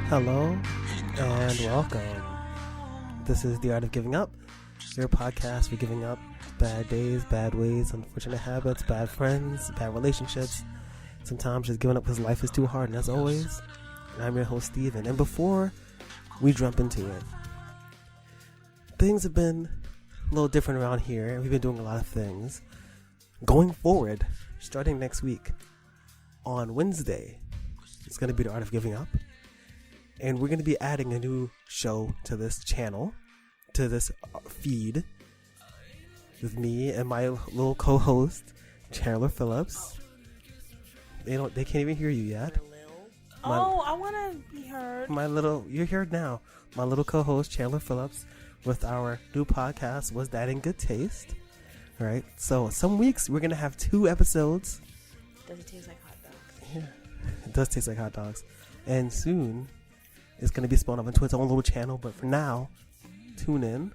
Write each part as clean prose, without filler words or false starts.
Hello and welcome. This is The Art of Giving Up, your podcast for giving up bad days, bad ways, unfortunate habits, bad friends, bad relationships, sometimes just giving up because life is too hard. And as always, I'm your host, Steven. And before we jump into it, things have been a little different around here, and we've been doing a lot of things. Going forward, starting next week, on Wednesday, it's going to be The Art of Giving Up. And we're going to be adding a new show to this channel, to this feed, with me and my little co-host, Chandler Phillips. They can't even hear you yet. I want to be heard. You're heard now. My little co-host, Chandler Phillips, with our new podcast, Was That in Good Taste? All right. So some weeks we're going to have 2 episodes. Does it taste like hot dogs? Yeah, it does taste like hot dogs. And soon it's going to be spun off into its own little channel. But for now, tune in,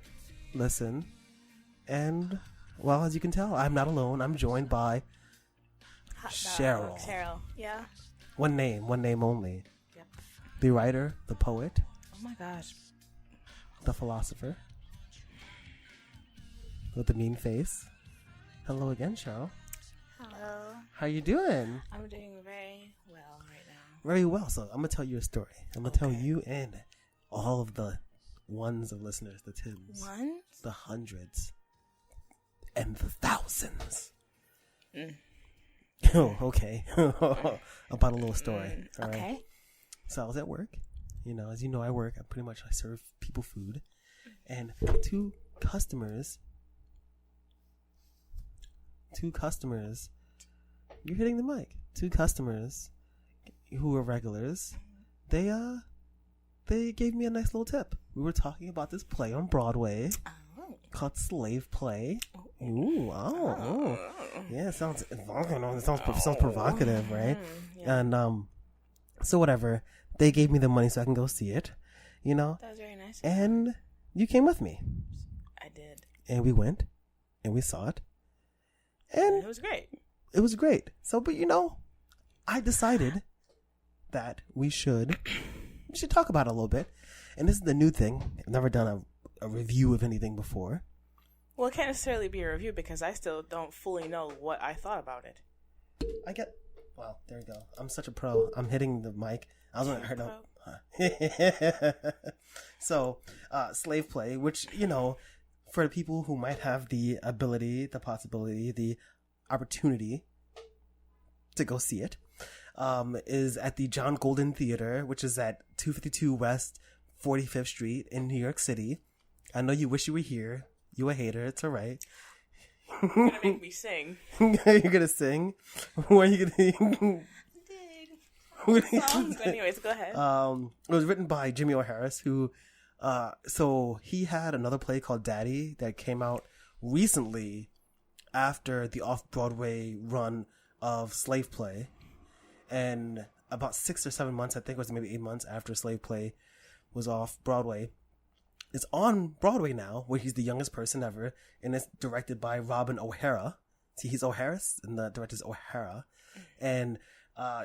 listen, and, well, as you can tell, I'm not alone. I'm joined by Cheryl. Cheryl, yeah. One name only. Yep. The writer, the poet. Oh my gosh. The philosopher. With the mean face. Hello again, Cheryl. Hello. How you doing? I'm doing very well right now. Very well. So I'm going to tell you a story. I'm going to tell you and all of the ones of listeners, the tens. Ones? The hundreds. And the thousands. Oh, okay. About a little story. All okay. Right? So I was at work. As you know, I work. I serve people food. And two customers. You're hitting the mic. 2 customers who were regulars. They gave me a nice little tip. We were talking about this play on Broadway called Slave Play. Ooh, yeah, it sounds provocative, right? Yeah. And so whatever. They gave me the money so I can go see it. That was very nice. And you came with me. I did. And we went and we saw it. And it was great. It was great. So, but I decided that we should talk about it a little bit. And this is the new thing. I've never done a review of anything before. Well, it can't necessarily be a review because I still don't fully know what I thought about it. Well, there you go. I'm such a pro. I'm hitting the mic. I was going to hurt no. So, Slave Play, which, for the people who might have the ability, the possibility, the opportunity to go see it, is at the John Golden Theater, which is at 252 West 45th Street in New York City. I know you wish you were here. You a hater. It's all right. You're going to make me sing. You're going to sing? What are you going to sing? Songs. Anyways, go ahead. It was written by Jimmy O'Harris, who, so he had another play called Daddy that came out recently after the off-Broadway run of Slave Play, and about 6 or 7 months, I think it was maybe 8 months after Slave Play was off Broadway. It's on Broadway now, where he's the youngest person ever, and it's directed by Robin O'Hara. See, he's O'Harris, and the director's O'Hara, and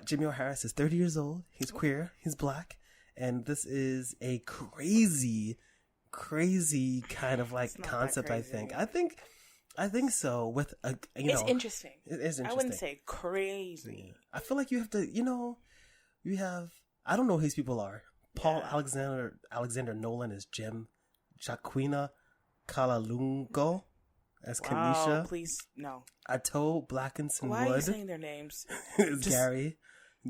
Jimmy O'Harris is 30 years old. He's queer. He's black. And this is a crazy kind of concept, I think. I think so. With it's interesting. It is interesting. I wouldn't say crazy. Yeah. I feel like you have to, you have, I don't know who these people are. Paul Alexander Nolan is Jim. Jaquina Kalalungo as Kanisha. Wow, please, no. Atto Blackinson Why Wood. are you saying their names? is Gary.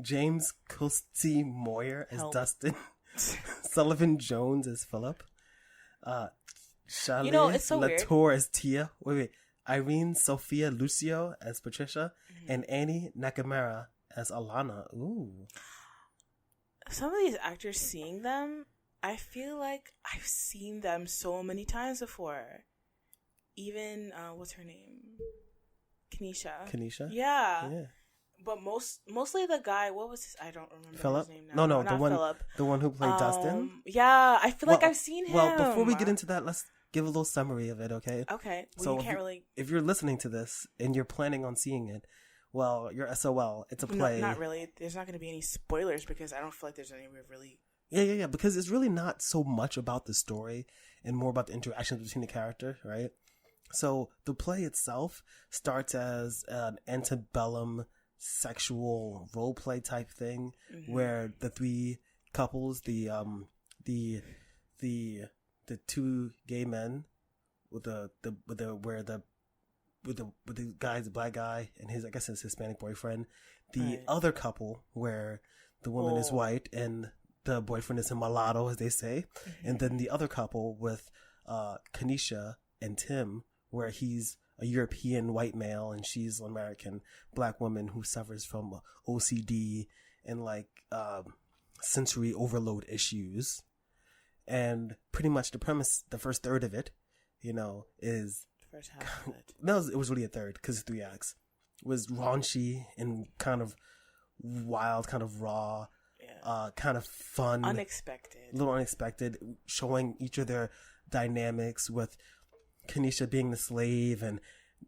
James Costi Moyer as Dustin. Sullivan Jones as Philip. Charlie it's so Latour as Tia. Wait. Irene Sophia Lucio as Patricia. Mm-hmm. And Annie Nakamura as Alana. Ooh. Some of these actors, seeing them, I feel like I've seen them so many times before. Even, what's her name? Kanisha? Yeah. But mostly the guy, what was his, I don't remember Philip? his name now. No, not Philip. The one who played Dustin? Yeah, I feel like I've seen him. Well, before we get into that, let's give a little summary of it, okay? Okay. Well, so you can't really... If you're listening to this and you're planning on seeing it, well, you're SOL. It's a play. No, not really. There's not going to be any spoilers because I don't feel like there's any really Yeah. Because it's really not so much about the story and more about the interactions between the character, right? So the play itself starts as an antebellum sexual role play type thing, where the three couples, the two gay men with the guy, the black guy, and his, I guess, his Hispanic boyfriend. The other couple where the woman is white and the boyfriend is a mulatto, as they say. And then the other couple with Kanisha and Tim, where he's a European white male and she's an American black woman who suffers from OCD and like sensory overload issues. And pretty much the premise, the first third of it, is... First half of it. No, it was really a third because it's 3 acts. It was raunchy and kind of wild, kind of raw, kind of fun. Unexpected. A little unexpected, showing each of their dynamics with Kanisha being the slave and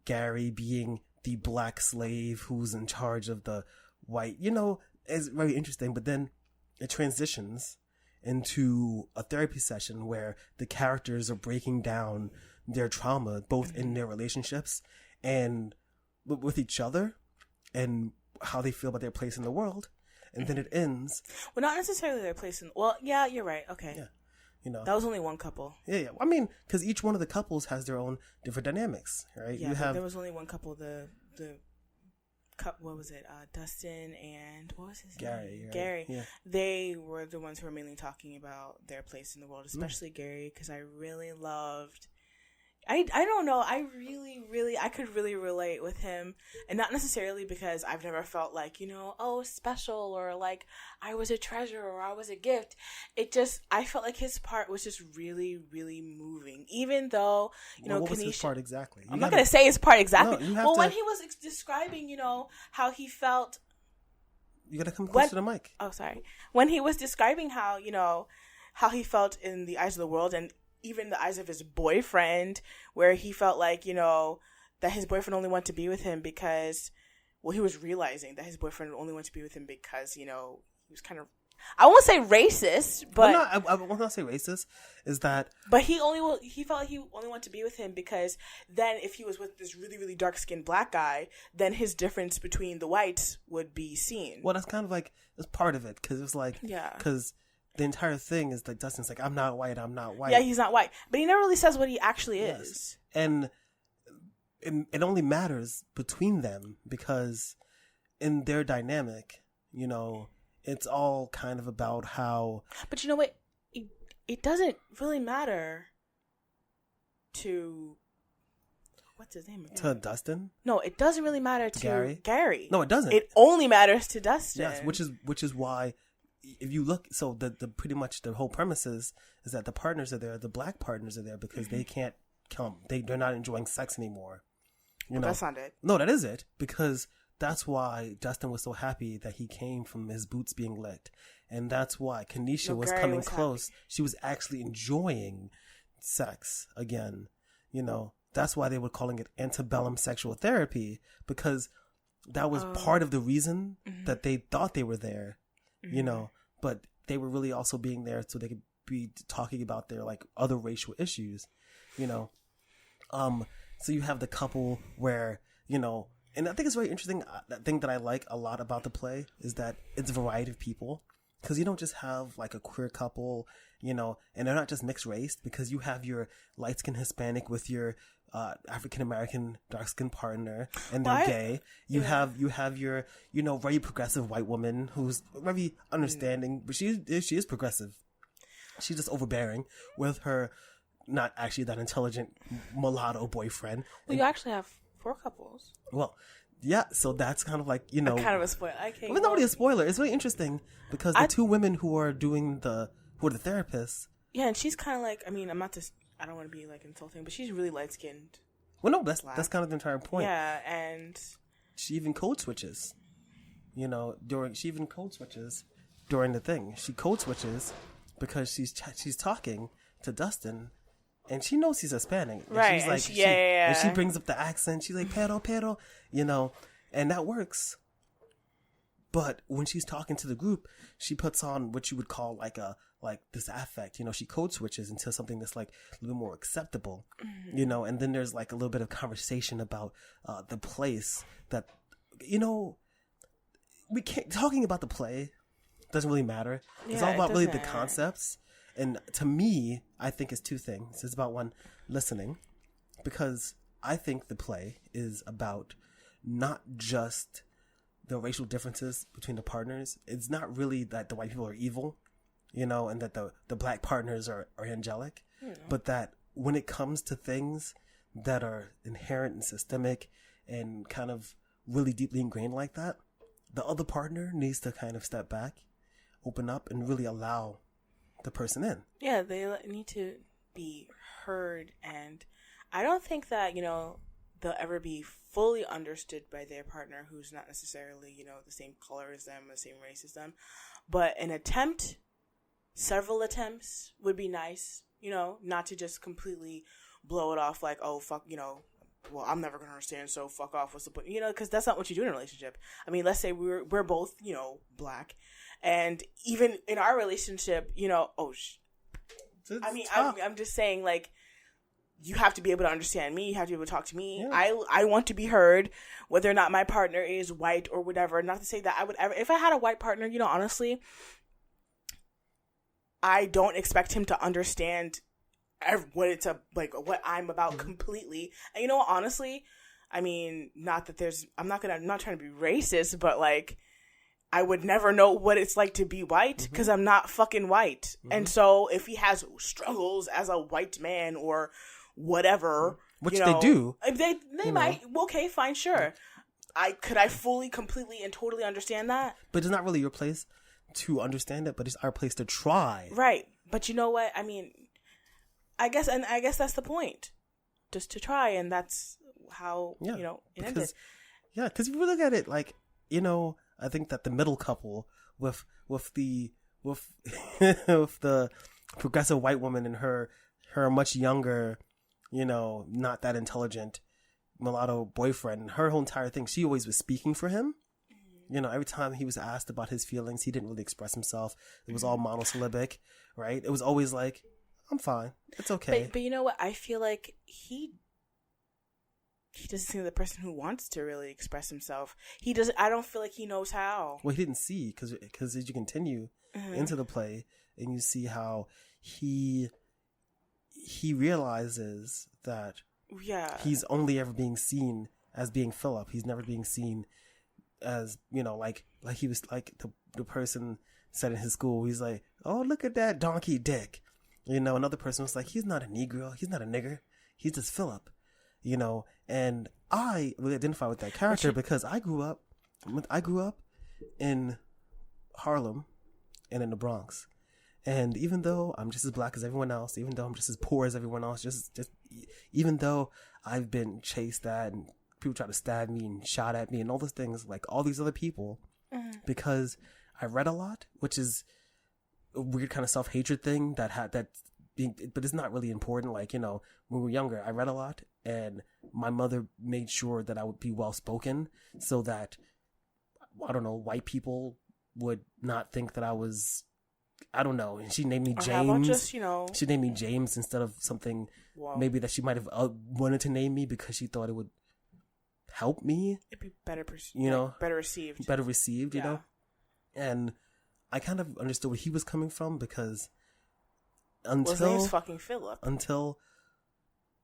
Gary being the black slave who's in charge of the white. It's very interesting, but then it transitions into a therapy session where the characters are breaking down their trauma, both in their relationships and with each other, and how they feel about their place in the world. And then it ends. Well, not necessarily their place in... Well, yeah, you're right. Okay. Yeah. That was only one couple. Yeah. I mean, because each one of the couples has their own different dynamics, right? Yeah, there was only one couple. What was it? Dustin and what was his name? Gary. Right? Gary. Yeah. They were the ones who were mainly talking about their place in the world, especially Gary, because I really loved... I don't know. I could really relate with him, and not necessarily because I've never felt like, special, or like I was a treasure or I was a gift. I felt like his part was just really, really moving, even though, what Kanisha, was his part exactly? I'm not going to say his part exactly. No, when he was describing, how he felt. You got to come close to the mic. Oh, sorry. When he was describing how how he felt in the eyes of the world, and even the eyes of his boyfriend, where he felt like, that his boyfriend only wanted to be with him because, he was realizing that his boyfriend only wanted to be with him because, he was kind of, I won't say racist, but... I will not say racist, is that... But he felt like he only wanted to be with him because then if he was with this really, really dark-skinned black guy, then his difference between the whites would be seen. Well, that's kind of like, it's part of it, because it's like... Yeah. Because... The entire thing is like Dustin's like, I'm not white. Yeah, he's not white. But he never really says what he actually is. And it only matters between them because in their dynamic, it's all kind of about how... But you know what? It doesn't really matter to... What's his name again? To Dustin? No, it doesn't really matter to Gary. No, it doesn't. It only matters to Dustin. Yes, which is why... If you look, so the pretty much the whole premise is that the partners are there, the black partners are there because they can't come. They're not enjoying sex anymore. That's not it. No, that is it, because that's why Dustin was so happy that he came from his boots being licked, and that's why Kanisha was Gary coming was close. happy. She was actually enjoying sex again. That's why they were calling it antebellum sexual therapy, because that was part of the reason that they thought they were there. But they were really also being there so they could be talking about their like other racial issues, So you have the couple where, and I think it's very interesting. That thing that I like a lot about the play is that it's a variety of people, because you don't just have like a queer couple, and they're not just mixed race, because you have your light skinned Hispanic with your African American dark skinned partner, and they're gay. You have your very progressive white woman who's very understanding, but she is progressive. She's just overbearing with her not actually that intelligent mulatto boyfriend. Well, you actually have 4 couples. Well, yeah, so that's kind of like kind of a spoiler. It's not really a spoiler. It's really interesting because the two women who are the therapists. Yeah, and she's kind of like, I don't want to be like insulting, but she's really light skinned. Well, no, that's kind of the entire point. Yeah, and she even code switches. She even code switches during the thing. She code switches because she's talking to Dustin, and she knows he's Hispanic. And right? She's like, and she brings up the accent. She's like, pero, and that works. But when she's talking to the group, she puts on what you would call like this affect, she code switches into something that's like a little more acceptable, and then there's like a little bit of conversation about the place that, we can't, talking about the play doesn't really matter. It's all about really the concepts. And to me, I think it's two things. It's about one, listening, because I think the play is about not just the racial differences between the partners. It's not really that the white people are evil, and that the black partners are angelic, but that when it comes to things that are inherent and systemic and kind of really deeply ingrained like that, the other partner needs to kind of step back, open up, and really allow the person in. Yeah, they need to be heard, and I don't think that, they'll ever be fully understood by their partner who's not necessarily, the same color as them, the same race as them. But several attempts would be nice, not to just completely blow it off like, oh, fuck, well, I'm never going to understand, so fuck off. What's the point? Because that's not what you do in a relationship. I mean, let's say we're both, black. And even in our relationship, I'm just saying, like, you have to be able to understand me. You have to be able to talk to me. Yeah. I want to be heard, whether or not my partner is white or whatever. Not to say that I would ever, if I had a white partner, honestly, I don't expect him to understand what I'm about completely. And honestly, I mean, not that I'm not trying to be racist, but like, I would never know what it's like to be white because I'm not fucking white. And so if he has struggles as a white man or whatever, which they do, they might. Okay, fine, sure. Could I fully, completely, and totally understand that? But it's not really your place to understand it, but it's our place to try. Right. But you know what? I mean, I guess that's the point, just to try, and that's how it ended. Yeah, because if you look at it, like, I think that the middle couple with the progressive white woman and her much younger, not that intelligent mulatto boyfriend, her whole entire thing, she always was speaking for him. Every time he was asked about his feelings, he didn't really express himself. It was all monosyllabic, right? It was always like, I'm fine. It's okay. But you know what? I feel like he doesn't seem the person who wants to really express himself. He doesn't. I don't feel like he knows how. Well, he didn't see, because as you continue into the play and you see how he realizes that he's only ever being seen as being Philip. He's never being seen as, like he was like the person said in his school. He's like, oh, look at that donkey dick. Another person was like, he's not a Negro. He's not a nigger. He's just Philip. And I really identify with that character because I grew up in Harlem and in the Bronx. And even though I'm just as black as everyone else, even though I'm just as poor as everyone else, just even though I've been chased at and people try to stab me and shot at me and all those things, like all these other people, because I read a lot, which is a weird kind of self-hatred thing but it's not really important. Like, when we were younger, I read a lot, and my mother made sure that I would be well-spoken so that, I don't know, white people would not think that I was, I don't know. And she named me James. How about just, she named me James instead of something maybe that she might have wanted to name me because she thought it would help me. It'd be better, better received. Better received, And I kind of understood where he was coming from because his name's fucking Philip. Until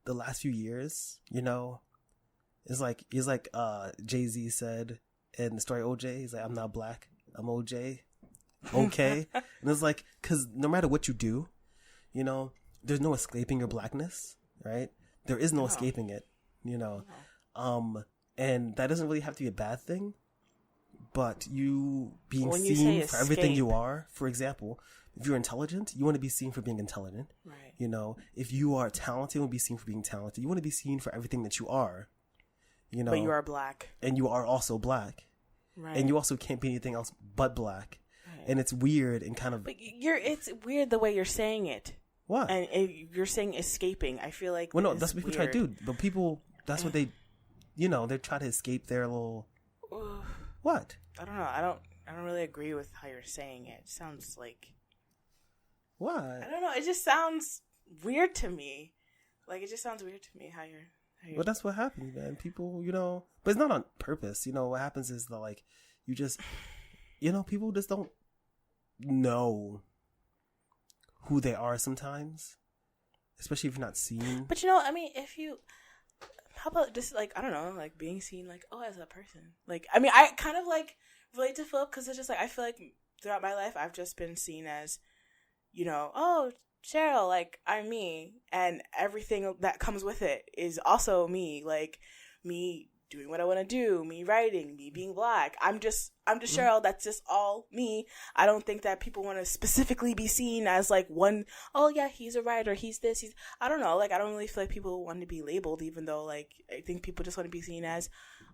the last few years, it's like Jay-Z said in the story OJ. He's like, I'm not black, I'm OJ. Okay. And it's like, because no matter what you do, there's no escaping your blackness, right? There is no escaping it, and that doesn't really have to be a bad thing. But you being seen for everything you are, for example, if you're intelligent, you want to be seen for being intelligent. Right. If you are talented, you want to be seen for being talented. You want to be seen for everything that you are. But you are black. And you are also black. Right. And you also can't be anything else but black. Right. And it's weird and kind of... But it's weird the way you're saying it. What? And you're saying escaping. I feel like... Well, no, that's what people try to do. But people, that's what they... they try to escape their little... What? I don't know. really agree with how you're saying it. It sounds like... Why? I don't know. It just sounds weird to me. Like, it just sounds weird to me how you're... Well, that's what happens, man. People, but it's not on purpose. What happens is that, like, you just, people just don't know who they are sometimes, especially if you're not seen. But I mean, how about just, like, I don't know, like, being seen, like, oh, as a person. Like, I mean, I kind of, like, relate to Philip because it's just, like, I feel like throughout my life, I've just been seen as, oh, Cheryl, like, I'm me. And everything that comes with it is also me. Like, me doing what I want to do, me writing, me being Black. I'm just Cheryl. That's just all me. I don't think that people want to specifically be seen as like one, oh yeah, he's a writer, he's this, I don't know. Like, I don't really feel like people want to be labeled, even though, like, I think people just want to be seen as,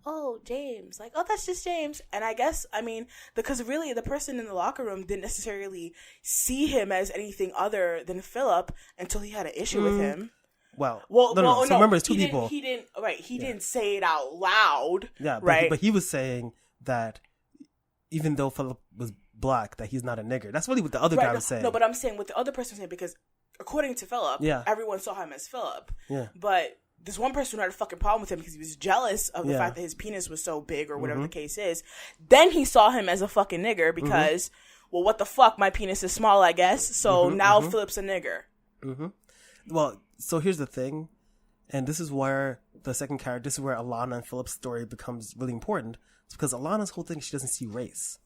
oh, James, like, oh, that's just James. And I guess, I mean, because really the person in the locker room didn't necessarily see him as anything other than Philip until he had an issue with him. No. So remember, it's two people. He didn't say it out loud. Yeah, right. But he was saying that even though Philip was Black, that he's not a nigger. That's really what the other guy was saying. No, but I'm saying what the other person was saying, because according to Philip, everyone saw him as Philip. Yeah. But this one person who had a fucking problem with him because he was jealous of the fact that his penis was so big or whatever the case is. Then he saw him as a fucking nigger because, well, what the fuck? My penis is small, I guess. So now Philip's a nigger. Well, so here's the thing, and this is where the second character, this is where Alana and Philip's story becomes really important. It's because Alana's whole thing, she doesn't see race.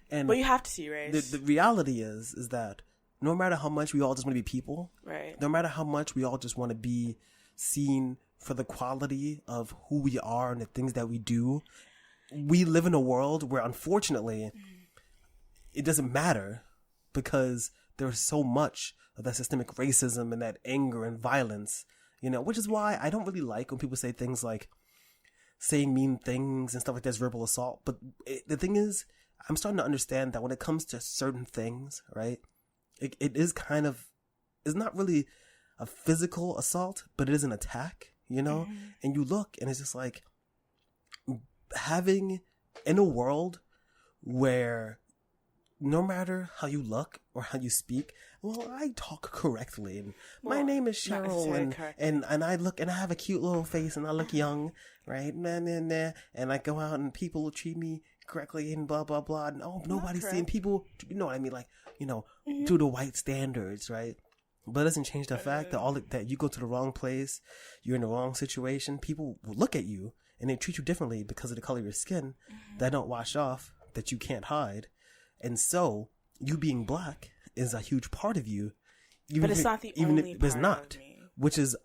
And well, you have to see race. The reality is that no matter how much we all just want to be people, right? No matter how much we all just want to be seen for the quality of who we are and the things that we do, we live in a world where, unfortunately, it doesn't matter because there's so much of that systemic racism and that anger and violence, which is why I don't really like when people say things like saying mean things and stuff like that's verbal assault. But the thing is, I'm starting to understand that when it comes to certain things, right, it is kind of, it's not really a physical assault, but it is an attack, and you look and it's just like having in a world where no matter how you look or how you speak, well, I talk correctly, and my name is Cheryl, and I look, and I have a cute little face, and I look young, right? And I go out, and people will treat me correctly, and blah blah blah. And nobody's seeing people, you know what I mean? Like, through the white standards, right? But it doesn't change the fact that that you go to the wrong place, you're in the wrong situation. People will look at you, and they treat you differently because of the color of your skin that don't wash off, that you can't hide. And so, you being Black is a huge part of you. But it's not the only part of me. Which is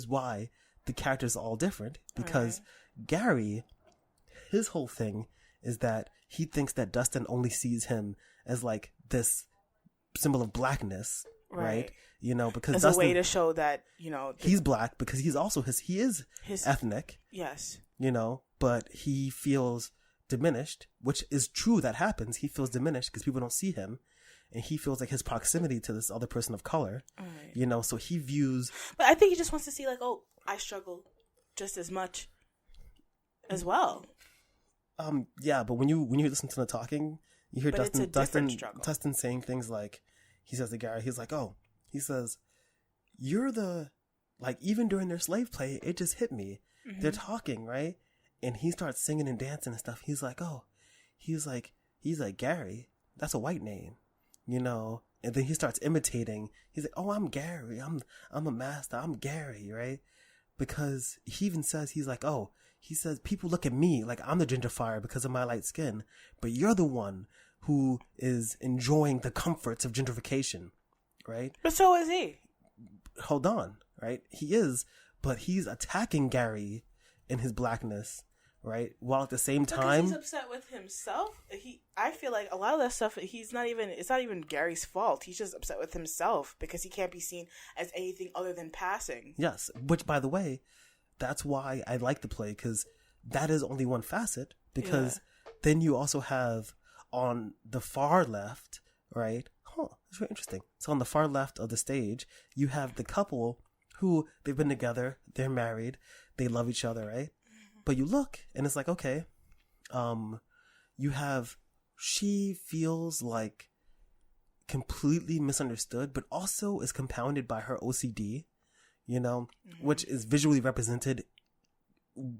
why the characters are all different. Because Gary, his whole thing is that he thinks that Dustin only sees him as like this symbol of Blackness, right? Because as Dustin, a way to show that, he's Black because he's also he is ethnic. Yes. But he feels diminished, which is true, that happens. He feels diminished because people don't see him, and he feels like his proximity to this other person of color, so he views. But I think he just wants to see, like, oh, I struggle just as much as well. Yeah, but when you listen to the talking, you hear Dustin saying things like, he says to Gary, he's like, oh, he says, you're the, like, even during their slave play, it just hit me. They're talking, right? And he starts singing and dancing and stuff. He's like, oh, he's like, Gary, that's a white name, And then he starts imitating. He's like, oh, I'm Gary. I'm a master. I'm Gary, right? Because he even says, he's like, oh, he says, people look at me like I'm the gentrifier because of my light skin. But you're the one who is enjoying the comforts of gentrification, right? But so is he. Hold on, right? He is, but he's attacking Gary in his Blackness. Right, while at the same time, he's upset with himself. I feel like a lot of that stuff, it's not even Gary's fault. He's just upset with himself because he can't be seen as anything other than passing. Yes, which, by the way, that's why I like the play, because that is only one facet. Because then you also have on the far left, right? It's very interesting. So on the far left of the stage, you have the couple who they've been together, they're married, they love each other, right? But you look, and it's like, okay, you have she feels like completely misunderstood, but also is compounded by her OCD, which is visually represented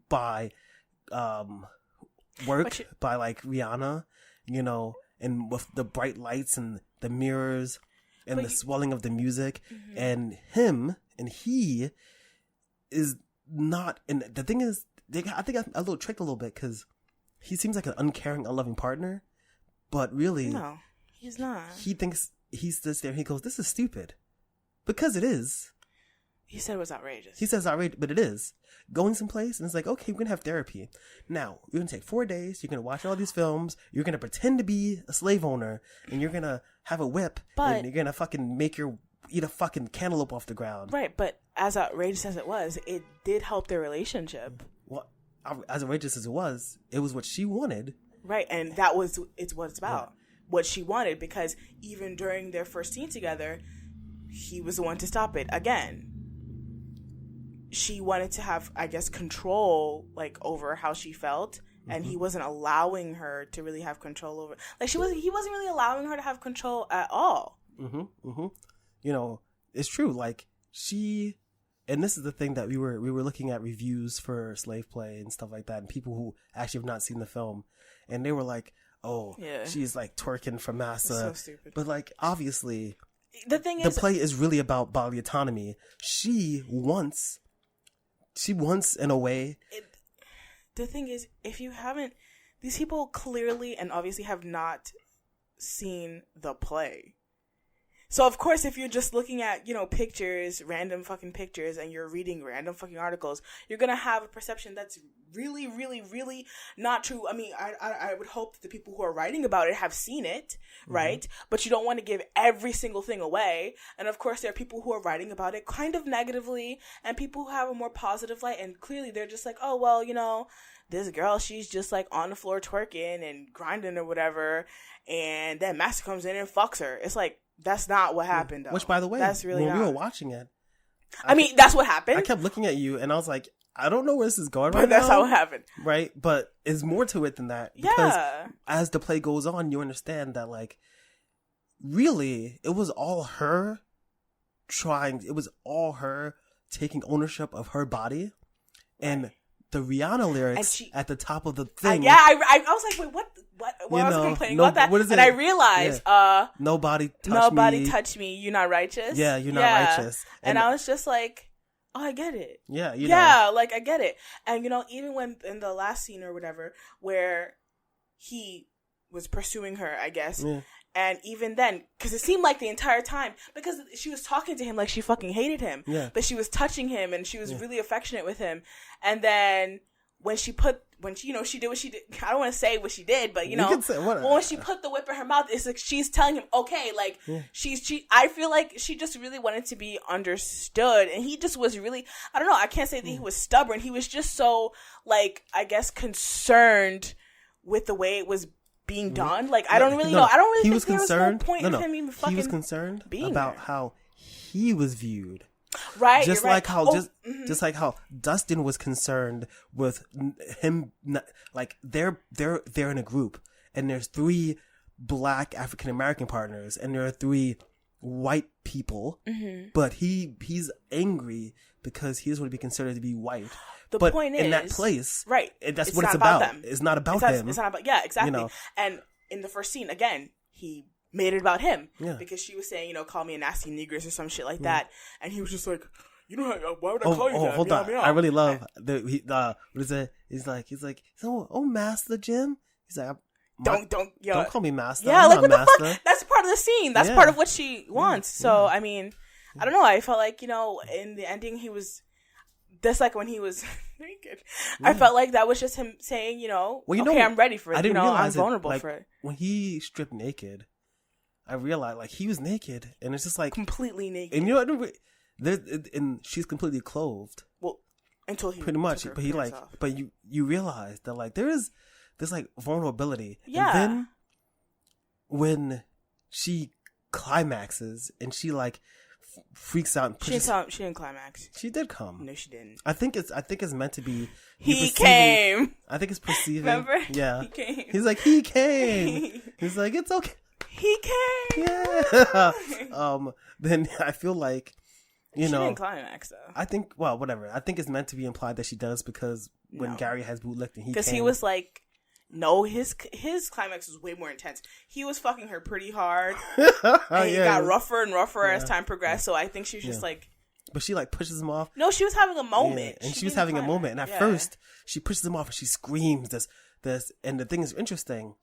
by work by like Rihanna, and with the bright lights and the mirrors and the swelling of the music, and he is not. And the thing is, I think I'm a little tricked a little bit because he seems like an uncaring, unloving partner, but really, no, he's not. He thinks he sits there and he goes, "This is stupid," because it is. He said it was outrageous. He says outrageous, but it is. Going someplace and it's like, okay, we're going to have therapy. Now, you're going to take 4 days. You're going to watch all these films. You're going to pretend to be a slave owner. And you're going to have a whip. And you're going to fucking eat a fucking cantaloupe off the ground. Right, but as outrageous as it was, it did help their relationship. Well, as outrageous as it was what she wanted. Right, and it's what it's about. Yeah. What she wanted, because even during their first scene together, he was the one to stop it. Again, she wanted to have, I guess, control, like, over how she felt, and he wasn't allowing her to really have control over. Like, he wasn't really allowing her to have control at all. It's true. Like, and this is the thing that we were looking at reviews for Slave Play and stuff like that, and people who actually have not seen the film, and they were like, "Oh, yeah, she's like twerking for massa." So stupid. But like, obviously, the play is really about bodily autonomy. She wants in a way. The thing is, if you haven't, these people clearly and obviously have not seen the play. So of course, if you're just looking at, pictures, random fucking pictures, and you're reading random fucking articles, you're gonna have a perception that's really, really, really not true. I mean, I would hope that the people who are writing about it have seen it, right? But you don't want to give every single thing away. And of course, there are people who are writing about it kind of negatively, and people who have a more positive light, and clearly they're just like, oh, well, this girl, she's just like on the floor twerking and grinding or whatever, and then Master comes in and fucks her. It's like, that's not what happened, though. Which, by the way, that's really when not. we were watching it, that's what happened. I kept looking at you, and I was like, I don't know where this is going right now. But that's how it happened. Right? But there's more to it than that. Because as the play goes on, you understand that, like, really, it was all her taking ownership of her body. And the Rihanna lyrics at the top of the thing. I was like, wait, what? I was complaining about that. What is it? And I realized, nobody touch me. You're not righteous. Yeah, you're not righteous. And I was just like, oh, I get it. Yeah, like I get it. And even when in the last scene or whatever, where he was pursuing her, I guess. Yeah. And even then, because it seemed like the entire time, because she was talking to him like she fucking hated him, but she was touching him and she was really affectionate with him. And then when she did what she did, I don't want to say what she did, but when she put the whip in her mouth, it's like she's telling him, okay, like I feel like she just really wanted to be understood, and he just was really, I don't know, I can't say that he was stubborn. He was just so, like, I guess, concerned with the way it was being done. Like, I don't really know. I don't really think there was no point of him even fucking he was concerned being about there. How he was viewed. Right, just right. like how just like how Dustin was concerned with him, like they're in a group and there's 3 black African American partners and there are 3 white people, but he's angry because he doesn't want to be considered to be white. The point is, in that place, right? That's what it's about. It's not about him. It's not about exactly. And in the first scene, again, he made it about him because she was saying, call me a nasty negress or some shit like that, and he was just like, why would I call you that? Hold on, I really love what is it? He's like, oh, Master Jim. He's like, don't call me Master. Yeah, I'm like what master. the fuck? That's part of the scene. That's part of what she wants. So I mean, I don't know. I felt like in the ending he was. Just like when he was naked. I felt like that was just him saying, okay, I'm ready for it. I didn't realize I'm vulnerable for it. When he stripped naked, I realized, like, he was naked. And it's just like... completely naked. And and she's completely clothed. Well, until he... pretty much. But he, like... off. But you realize that, like, there's, like, vulnerability. Yeah. And then, when she climaxes and she, like... freaks out. And she didn't climax. She did come. No, she didn't. I think it's meant to be. He came. I think it's perceiving. Remember? Yeah. He came. He's like, he came. He's like, it's okay. He came. Yeah. Then I feel like, she didn't climax though. I think, well, whatever. I think it's meant to be implied that she does because when Gary has bootlicked and because he was like, no, his climax was way more intense. He was fucking her pretty hard, and it got rougher and rougher as time progressed. So I think she was just like, but she like pushes him off. No, she was having a moment, and she was having a moment. And at first, she pushes him off and she screams this. And the thing is interesting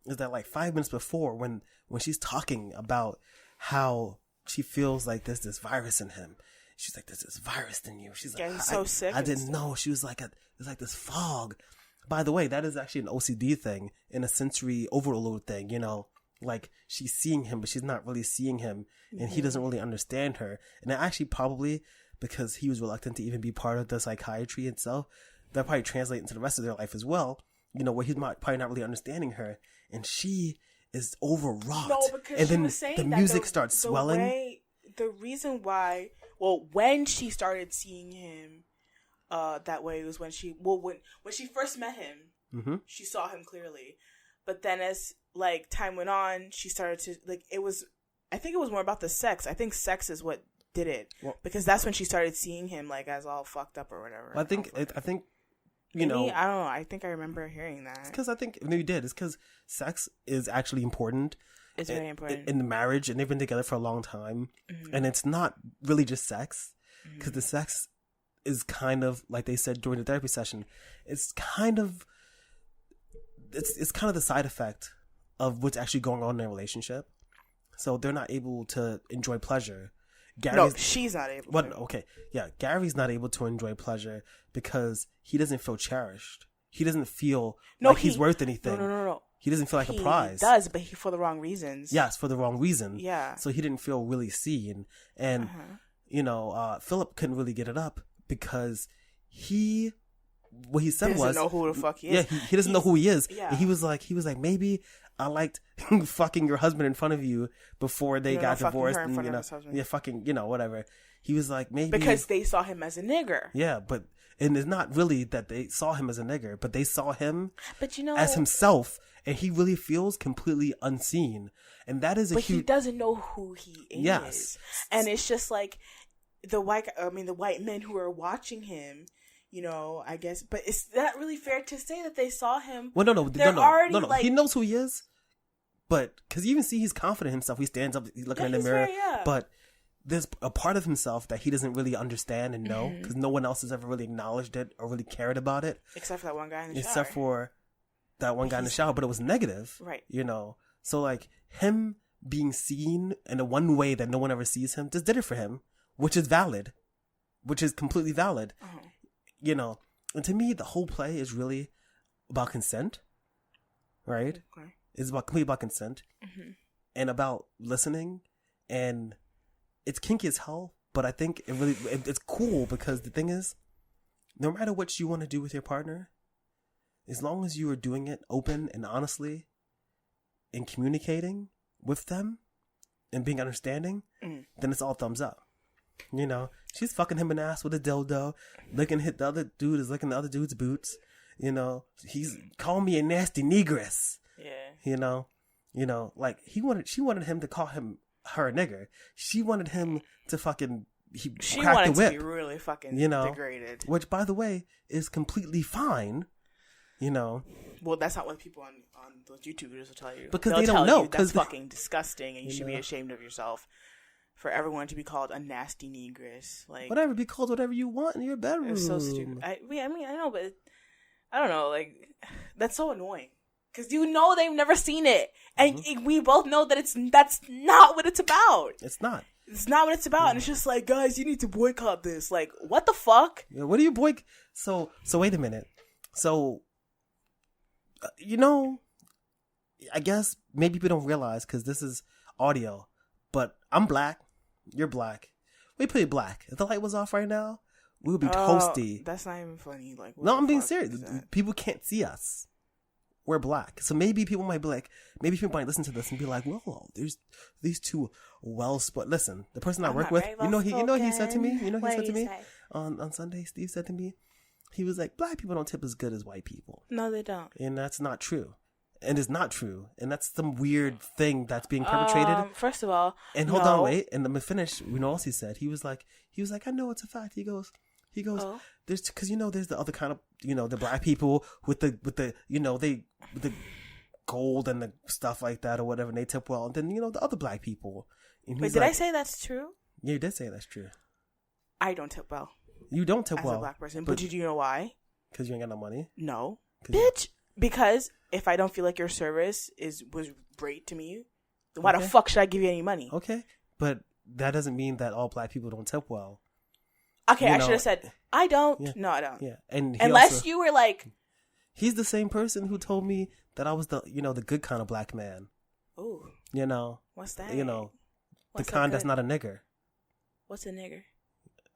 is that like 5 minutes before, when she's talking about how she feels like there's this virus in him. She's like, there's this virus in you. She's like, he's so sick. I didn't know. She was like, there's like this fog. By the way, that is actually an OCD thing and a sensory overload thing, you know, like she's seeing him, but she's not really seeing him and he doesn't really understand her. And actually probably because he was reluctant to even be part of the psychiatry itself, that probably translates into the rest of their life as well, you know, where he's probably not really understanding her and she is overwrought. No, because and she then was saying the music starts swelling. The reason why, when she started seeing him that way was when she first met him, she saw him clearly. But then as like time went on, she started to like I think it was more about the sex. I think sex is what did it because that's when she started seeing him like as all fucked up or whatever. I think you know, I don't know. I think I remember hearing that. Because I think you did. It's because sex is actually important. It's very important in the marriage, and they've been together for a long time, and it's not really just sex, because the sex is kind of like they said during the therapy session. It's kind of the side effect of what's actually going on in their relationship. So they're not able to enjoy pleasure. She's not able to. Okay, yeah, Gary's not able to enjoy pleasure because he doesn't feel cherished. He doesn't feel like he's worth anything. No. He doesn't feel like a prize. He does, but for the wrong reasons. Yes, for the wrong reason. Yeah. So he didn't feel really seen. And, you know, Philip couldn't really get it up because what he said was... He doesn't know who the fuck he is. Yeah, he doesn't know who he is. Yeah. And he was like, maybe I liked fucking your husband in front of you before they got divorced. Her in front of his husband. Yeah, fucking, you know, whatever. He was like, maybe... Because they saw him as a nigger. Yeah, but... And it's not really that they saw him as a nigger, but they saw him as himself, and he really feels completely unseen. And that is he doesn't know who he is. Yes. And it's just like the white men who are watching him, you know, I guess. But is that really fair to say that they saw him? Well, no. Like, he knows who he is, but because you even see he's confident in himself. He stands up, he's looking in the mirror, but there's a part of himself that he doesn't really understand and know because no one else has ever really acknowledged it or really cared about it. Except for that one guy in the shower. Except for that one guy in the shower, but it was negative. Right. You know? So, like, him being seen in the one way that no one ever sees him just did it for him, which is valid. Which is completely valid. You know? And to me, the whole play is really about consent. Right? Okay. It's completely about consent. And about listening and... It's kinky as hell, but I think it's cool because the thing is, no matter what you want to do with your partner, as long as you are doing it open and honestly and communicating with them and being understanding, then it's all thumbs up. You know, she's fucking him in the ass with a dildo, the other dude is licking the other dude's boots. You know, he's calling me a nasty negress. Yeah. You know, like she wanted him to call her a nigger. She wanted him to fucking crack the whip. To be really fucking degraded. Which, by the way, is completely fine. You know. Well, that's not what people on those YouTube videos will tell you. Because they don't know. That's fucking disgusting, and you should be ashamed of yourself for everyone to be called a nasty negress. Like whatever, be called whatever you want in your bedroom. It's so stupid. I know, but I don't know. Like that's so annoying. Because you know they've never seen it. And we both know that that's not what it's about. It's not. It's not what it's about. And it's just like, guys, you need to boycott this. Like, what the fuck? Yeah, what do you boycott? So wait a minute. So, you know, I guess maybe people don't realize because this is audio. But I'm black. You're black. We pretty black. If the light was off right now, we would be toasty. That's not even funny. Like, no, I'm being serious. People can't see us. we're black. So maybe people might be like, maybe people might listen to this and be like, well, there's these two listen, the person I work with, you know he said to me, on Sunday, Steve said to me, he was like, black people don't tip as good as white people. No, they don't. And that's not true. And it's not true. And that's some weird thing that's being perpetrated. First of all, and hold on, wait. And let me finish. You know what else he said? He was like, I know it's a fact. He goes, there's, because there's the other kind of, the black people with the with the gold and the stuff like that or whatever, and they tip well. And then the other black people. Wait, did I say that's true? Yeah, you did say that's true. I don't tip well. You don't tip well as a black person, but do you know why? Because you ain't got no money. No, bitch. Because if I don't feel like your service was great to me, then why the fuck should I give you any money? Okay, but that doesn't mean that all black people don't tip well. Okay, I should have said I don't. Yeah. No, I don't. Yeah, and unless you were like, he's the same person who told me that I was the the good kind of black man. Ooh, what's that? The kind that's not a nigger. What's a nigger?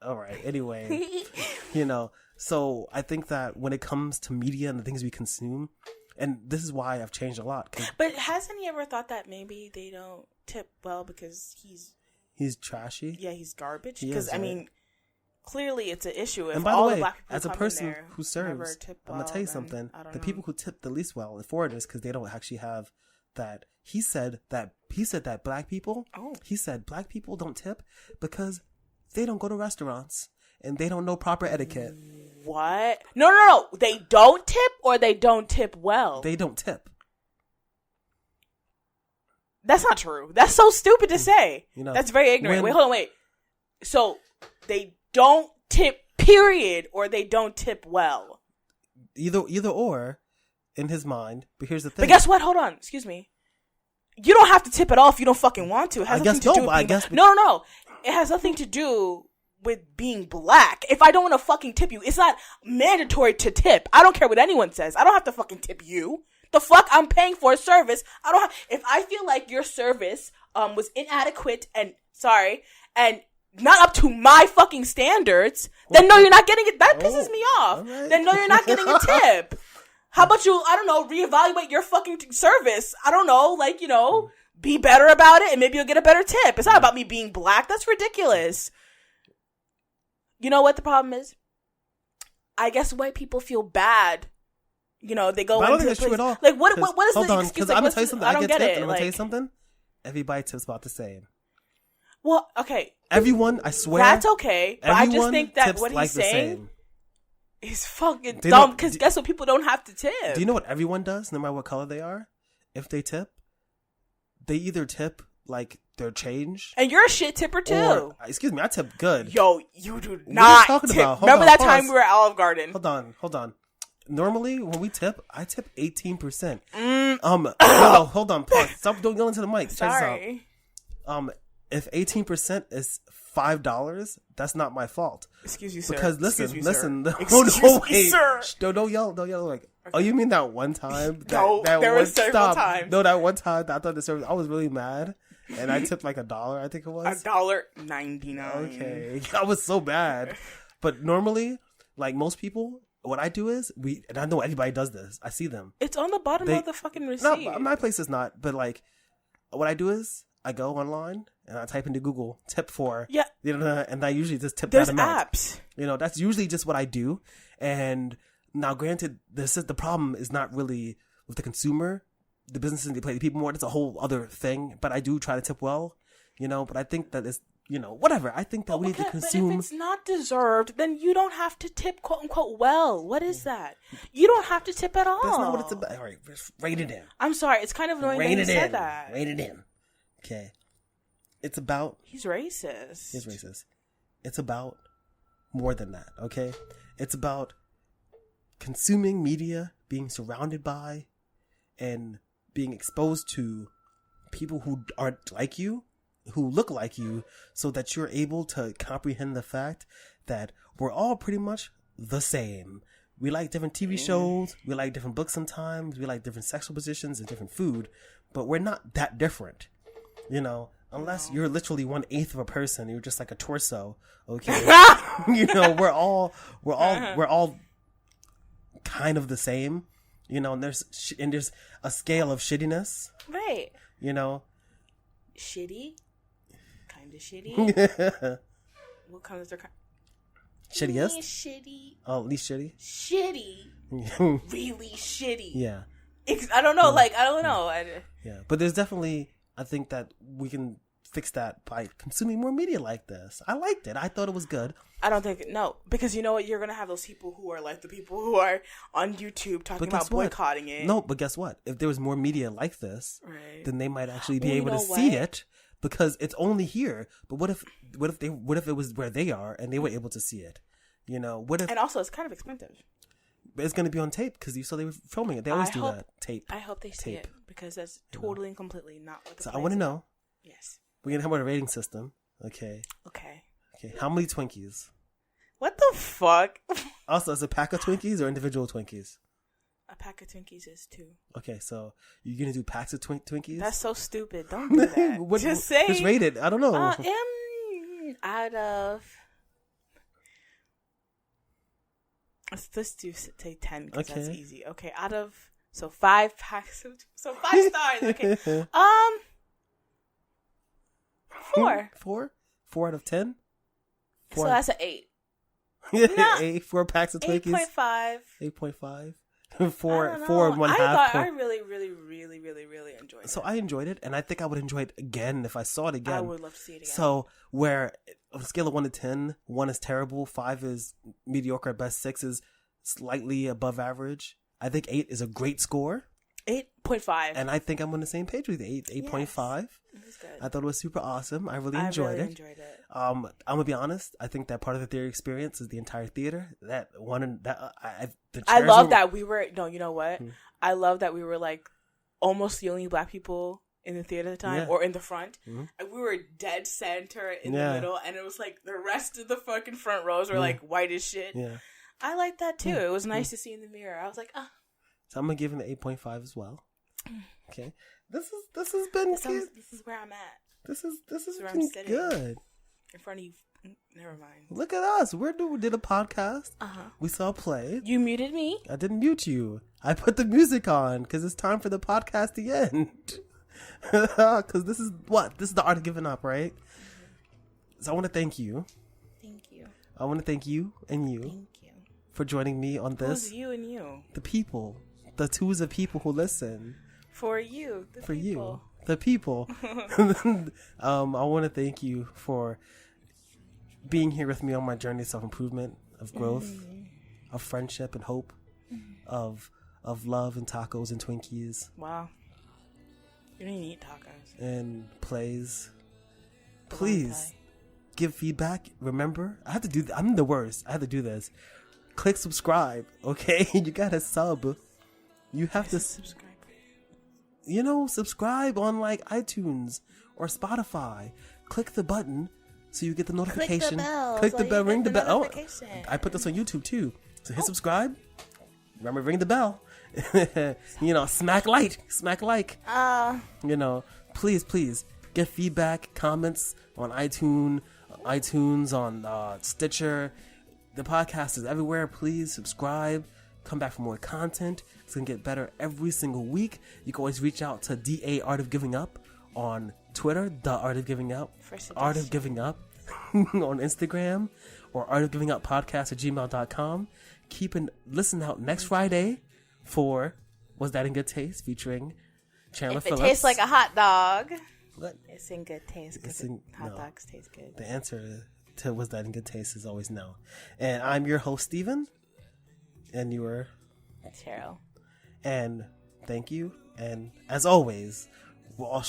All right. Anyway, so I think that when it comes to media and the things we consume, and this is why I've changed a lot. But hasn't he ever thought that maybe they don't tip well because he's trashy? Yeah, he's garbage. Because I mean, clearly it's an issue. If and by all the way, black people as a person who serves, I'm gonna tell you something. The people who tip the least well are foreigners because they don't actually have that. He said that black people. Oh. He said black people don't tip because they don't go to restaurants and they don't know proper etiquette. What? No. They don't tip or they don't tip well? They don't tip. That's not true. That's so stupid to say. That's very ignorant. Wait, hold on, wait. So they don't tip, period, or they don't tip well? Either or, in his mind. But here's the thing. But guess what? Hold on. Excuse me. You don't have to tip at all if you don't fucking want to. It has nothing to do with No. It has nothing to do with being black. If I don't want to fucking tip you, it's not mandatory to tip. I don't care what anyone says. I don't have to fucking tip you. The fuck? I'm paying for a service. If I feel like your service was inadequate and not up to my fucking standards, then no, you're not getting it. That pisses me off. Right. Then no, you're not getting a tip. How about you, reevaluate your fucking service? Be better about it and maybe you'll get a better tip. It's not about me being black. That's ridiculous. You know what the problem is? I guess white people feel bad. They go into I don't think that's true at all. Like, what is hold the on, excuse? Because I'm going to tell you something. I don't get it. I'm going to tell you something. Everybody tips about the same. Well, okay. Everyone, I swear. That's okay. But I just think that what he's saying is fucking dumb. Because guess what? People don't have to tip. Do you know what everyone does, no matter what color they are? If they tip, they either tip like their change. And you're a shit tipper too. Excuse me, I tip good. Yo, you do not tip. Remember that time we were at Olive Garden? Hold on. Normally, when we tip, I tip 18%. No, hold on, pause. Stop yelling into the mic. Sorry. If 18% is $5, that's not my fault. Excuse you, sir. Because listen. Excuse me, sir. Don't yell. Like, okay. Oh, you mean that one time? There was several times. No, that one time I thought the service. I was really mad, and I tipped like $1. I think it was $1.99. Okay, I was so bad. But normally, like most people, what I do is and I know everybody does this. I see them. It's on the bottom of the fucking receipt. No, my place is not. But like, what I do is I go online and I type into Google tip for and I usually just tip that amount. There's apps. That's usually just what I do. And now, granted, the problem is not really with the consumer, the businesses they play the people more. That's a whole other thing. But I do try to tip well, But I think that it's whatever. I think that we need to consume. But if it's not deserved, then you don't have to tip, quote unquote, well. What is that? You don't have to tip at all. That's not what it's about. All right, just rein it in. I'm sorry. It's kind of annoying that you said that. Rein it in. Okay. It's about... He's racist. He's racist. It's about more than that, okay? It's about consuming media, being surrounded by, and being exposed to people who aren't like you, who look like you, so that you're able to comprehend the fact that we're all pretty much the same. We like different TV shows, we like different books sometimes, we like different sexual positions and different food, but we're not that different. Unless you're literally 1/8 of a person, you're just like a torso. Okay, we're all kind of the same. You know, and there's a scale of shittiness. Right. You know. Shitty. Kind of shitty. What comes to shittiest? Shitty. Oh, least shitty? Shitty. Really shitty. Yeah. I don't know. Like, I don't know. Yeah. But there's definitely, I think that we can fix that by consuming more media like this. I liked it. I thought it was good. I don't think, no. Because you know what? You're going to have those people who are like the people who are on YouTube talking about boycotting it. No, but guess what? If there was more media like this, right, then they might actually be able to see it. Because it's only here, but what if it was where they are and they were able to see it? You know, what if? And also, it's kind of expensive. But it's going to be on tape because you saw they were filming it. They always do that. Tape. I hope they see it because that's totally and completely not what. So I want to know. Yes. We're gonna have a rating system. Okay. Okay. How many Twinkies? What the fuck? Also, is it a pack of Twinkies or individual Twinkies? A pack of Twinkies is 2. Okay, so you're gonna do packs of Twinkies? That's so stupid. Don't do that. Just say. Just rate it. I don't know. Out of. Let's do say 10 because that's easy. Okay, out of 5 packs of 5 stars. Okay. 4. 4? 4 out of 10? 4. So that's an 8. No. 8. 4 packs of Twinkies. 8.5. 8.5. 4 and 1/2. I really enjoyed it. So I enjoyed it, and I think I would enjoy it again if I saw it again. I would love to see it again. So where on a scale of 1 to 10, 1 is terrible, 5 is mediocre at best, 6 is slightly above average. I think 8 is a great score. 8.5. And I think I'm on the same page with 8.5. Yes. It was good. I thought it was super awesome. I really enjoyed it. I'm gonna be honest. I think that part of the theater experience is the entire theater. That one, I love that we were. No, you know what? I love that we were like almost the only black people in the theater at the time, or in the front. And we were dead center in the middle, and it was like the rest of the fucking front rows were like white as shit. Yeah, I like that too. It was nice to see in the mirror. I was like, ah. So I'm gonna give it an 8.5 as well. Okay, this has been. This is where I'm at. This has where been I'm sitting. Good. In front of you. Never mind. Look at us. We did a podcast. Uh-huh. We saw a play. You muted me. I didn't mute you. I put the music on because it's time for the podcast to end. Because this is the art of giving up, right? So I want to thank you. Thank you. I want to thank you and you. Thank you for joining me on this. Who's you and you? The people. The twos of people who listen. For you. The people. The people. I want to thank you for being here with me on my journey of self-improvement, of growth, of friendship and hope, of love and tacos and Twinkies. Wow. You don't even eat tacos. And plays. Please give feedback. Remember, I'm the worst. I have to do this. Click subscribe, okay? You gotta sub. You have to subscribe. Subscribe on like iTunes or Spotify. Click the button so you get the notification. Click the bell. Ring the bell. Oh, I put this on YouTube too. So hit subscribe. Remember, ring the bell. Smack like. Please get feedback, comments on iTunes, on Stitcher. The podcast is everywhere. Please subscribe. Come back for more content. It's going to get better every single week. You can always reach out to DA Art of Giving Up on Twitter, The Art of Giving Up, Art of Giving Up on Instagram, or Art of Giving Up Podcast at gmail.com. Listen out next Friday for Was That in Good Taste featuring Chandler Phillips. If it tastes like a hot dog, what? It's in good taste because hot dogs taste good. The answer to Was That in Good Taste is always no. And I'm your host, Steven. And you were Cheryl. And thank you. And as always, we're all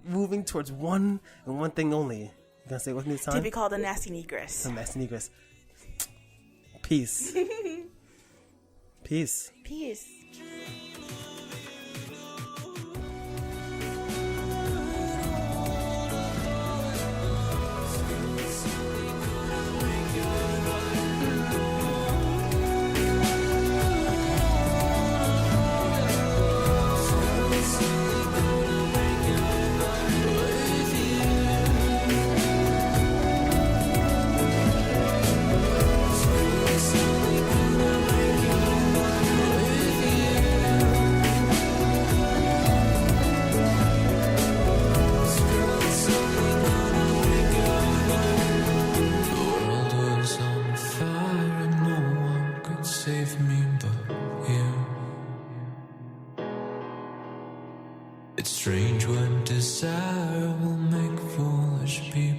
moving towards one and one thing only. You gonna say it with me this time? To be called a nasty negress. A nasty negress. Peace. Peace. Peace. what desire will make foolish people.